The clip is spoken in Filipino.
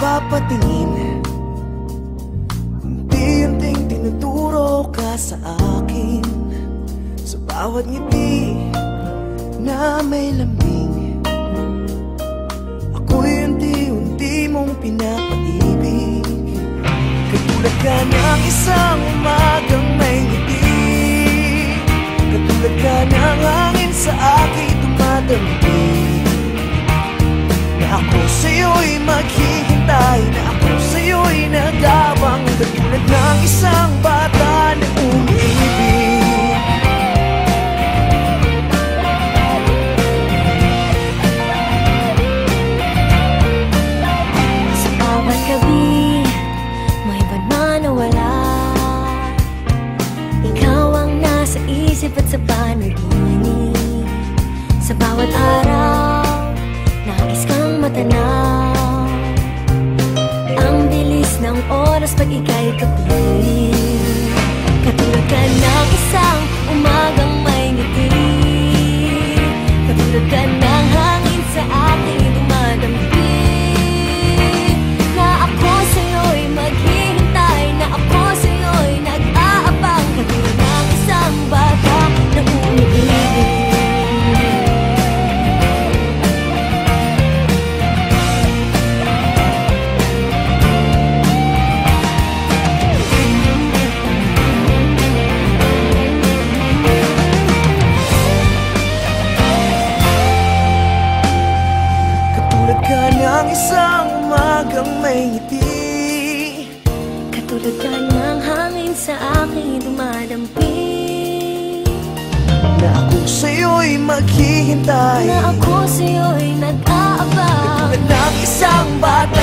napapatingin, unti-unting tinuturo ka sa akin. Sa bawat ngiti na may lambing, ako'y unti-unti mong pinapaibig. Katulad ka ng isang umagang may ngiti, katulad ka ng hangin sa akin dumadampig. Na ako sa'yo'y maghihintay, na ako sa'yo'y nag-abang, katulad ng isang bata na umiibig. Sa bawat gabi, may iba't man o wala, ikaw ang nasa isip at sa panaginip. Sa bawat araw, nais kang matanaw, ang bilis ng oras pag ika'y kapiling. Katulad ka ng isang umagang may ngiti, katulad ka ng hangin sa aking dumadampig. Na ako sa'yo'y maghihintay, na ako sa'yo'y nag-aabang, katulad ng isang bata na umiibig. Ng isang umagang may ngiti, katulad ka ng hangin sa aking dumadampig. na ako sa'yo'y maghihintay, Na ako sa'yo'y nag-aabang, katulad ng isang bata